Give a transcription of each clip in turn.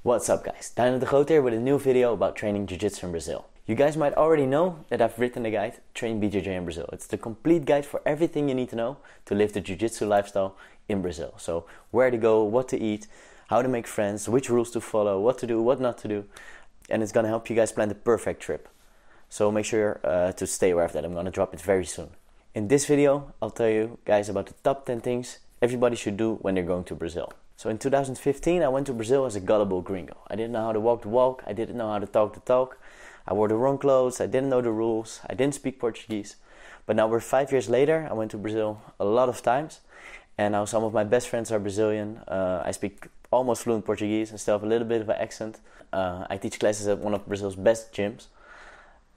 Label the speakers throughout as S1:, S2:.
S1: What's up guys, Dino the Goat here with a new video about training Jiu-Jitsu in Brazil. You guys might already know that I've written a guide, Train BJJ in Brazil. It's the complete guide for everything you need to know to live the Jiu-Jitsu lifestyle in Brazil. So where to go, what to eat, how to make friends, which rules to follow, what to do, what not to do. And it's gonna help you guys plan the perfect trip. So make sure to stay aware of that. I'm gonna drop it very soon. In this video, I'll tell you guys about the top 10 things everybody should do when they're going to Brazil. So in 2015, I went to Brazil as a gullible gringo. I didn't know how to walk the walk, I didn't know how to talk the talk. I wore the wrong clothes, I didn't know the rules, I didn't speak Portuguese. But now we're 5 years later, I went to Brazil a lot of times. And now some of my best friends are Brazilian. I speak almost fluent Portuguese and still have a little bit of an accent. I teach classes at one of Brazil's best gyms.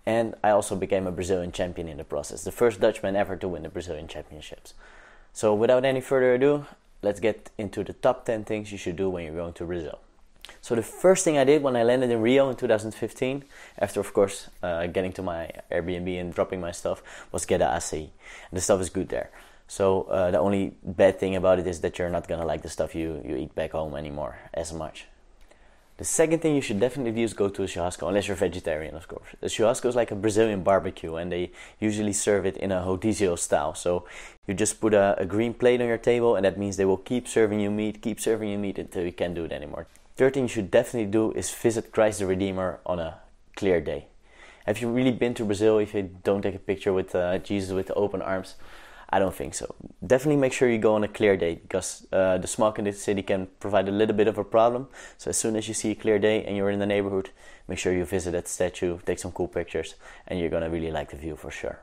S1: And I also became a Brazilian champion in the process. The first Dutchman ever to win the Brazilian championships. So without any further ado, let's get into the top 10 things you should do when you're going to Brazil. So the first thing I did when I landed in Rio in 2015, after of course getting to my Airbnb and dropping my stuff, was get a Açaí. And the stuff is good there. So the only bad thing about it is that you're not gonna like the stuff you eat back home anymore as much. The second thing you should definitely do is go to a churrasco, unless you're vegetarian of course. The churrasco is like a Brazilian barbecue and they usually serve it in a rodizio style. So you just put a green plate on your table and that means they will keep serving you meat until you can't do it anymore. Third thing you should definitely do is visit Christ the Redeemer on a clear day. Have you really been to Brazil if you don't take a picture with Jesus with the open arms? I don't think so. Definitely make sure you go on a clear day because the smog in the city can provide a little bit of a problem. So as soon as you see a clear day and you're in the neighborhood, make sure you visit that statue, take some cool pictures, and you're gonna really like the view for sure.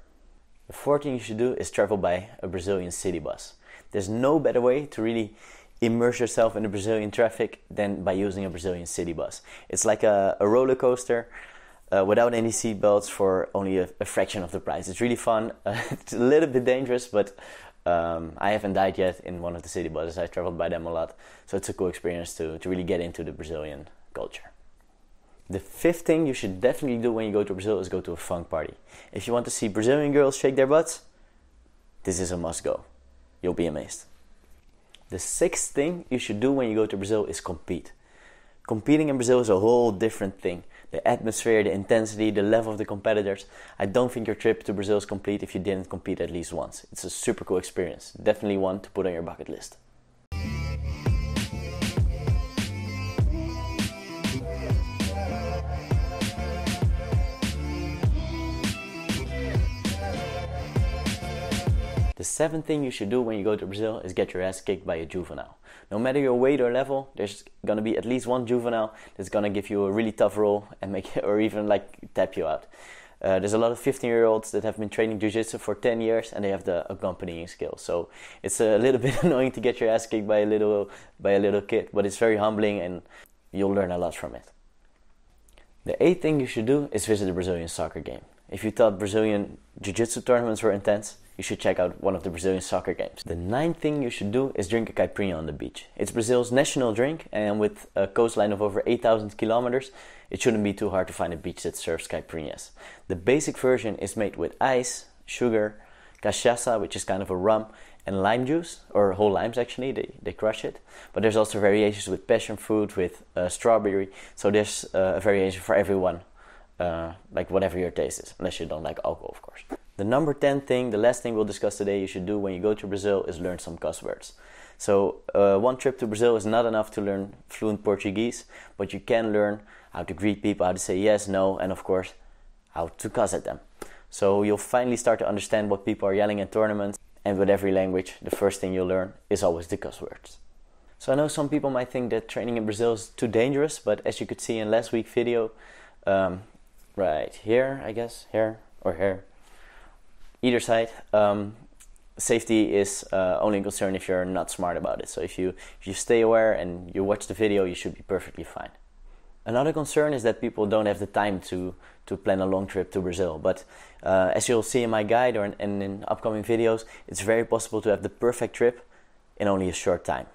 S1: The fourth thing you should do is travel by a Brazilian city bus. There's no better way to really immerse yourself in the Brazilian traffic than by using a Brazilian city bus. It's like a roller coaster. Without any seat belts for only a fraction of the price. It's really fun. It's a little bit dangerous, but I haven't died yet in one of the city buses. I traveled by them a lot, so it's a cool experience to really get into the Brazilian culture. The fifth thing you should definitely do when you go to Brazil is go to a funk party. If you want to see Brazilian girls shake their butts, this is a must go. You'll be amazed. The sixth thing you should do when you go to Brazil is compete. Competing in Brazil is a whole different thing. The atmosphere, the intensity, the level of the competitors. I don't think your trip to Brazil is complete if you didn't compete at least once. It's a super cool experience. Definitely one to put on your bucket list. The seventh thing you should do when you go to Brazil is get your ass kicked by a juvenile. No matter your weight or level, there's gonna be at least one juvenile that's gonna give you a really tough roll and make or even like tap you out. There's a lot of 15-year-olds that have been training jiu-jitsu for 10 years and they have the accompanying skills. So it's a little bit annoying to get your ass kicked by a little kid, but it's very humbling and you'll learn a lot from it. The eighth thing you should do is visit a Brazilian soccer game. If you thought Brazilian jiu-jitsu tournaments were intense, you should check out one of the Brazilian soccer games. The ninth thing you should do is drink a Caipirinha on the beach. It's Brazil's national drink and with a coastline of over 8,000 kilometers, it shouldn't be too hard to find a beach that serves Caipirinhas. The basic version is made with ice, sugar, cachaça, which is kind of a rum, and lime juice, or whole limes actually, they crush it. But there's also variations with passion fruit, with strawberry, so there's a variation for everyone, like whatever your taste is, unless you don't like alcohol of course. The number 10 thing, the last thing we'll discuss today you should do when you go to Brazil is learn some cuss words. So one trip to Brazil is not enough to learn fluent Portuguese, but you can learn how to greet people, how to say yes, no, and of course, how to cuss at them. So you'll finally start to understand what people are yelling in tournaments, and with every language, the first thing you'll learn is always the cuss words. So I know some people might think that training in Brazil is too dangerous, but as you could see in last week's video, right here, I guess, here or here, either side, safety is only a concern if you're not smart about it. So if you stay aware and you watch the video, you should be perfectly fine. Another concern is that people don't have the time to plan a long trip to Brazil. But as you'll see in my guide and in upcoming videos, it's very possible to have the perfect trip in only a short time.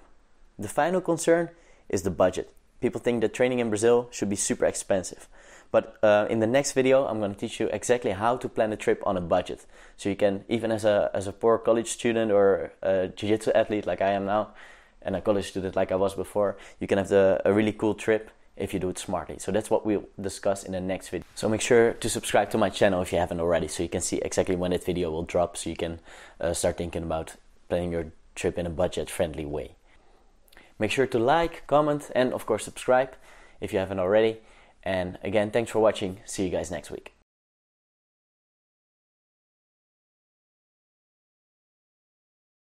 S1: The final concern is the budget. People think that training in Brazil should be super expensive. But in the next video, I'm going to teach you exactly how to plan a trip on a budget. So you can, even as a poor college student or a jiu-jitsu athlete like I am now, and a college student like I was before, you can have a really cool trip if you do it smartly. So that's what we'll discuss in the next video. So make sure to subscribe to my channel if you haven't already, so you can see exactly when that video will drop, so you can start thinking about planning your trip in a budget-friendly way. Make sure to like, comment, and of course subscribe if you haven't already. And again, thanks for watching. See you guys next week.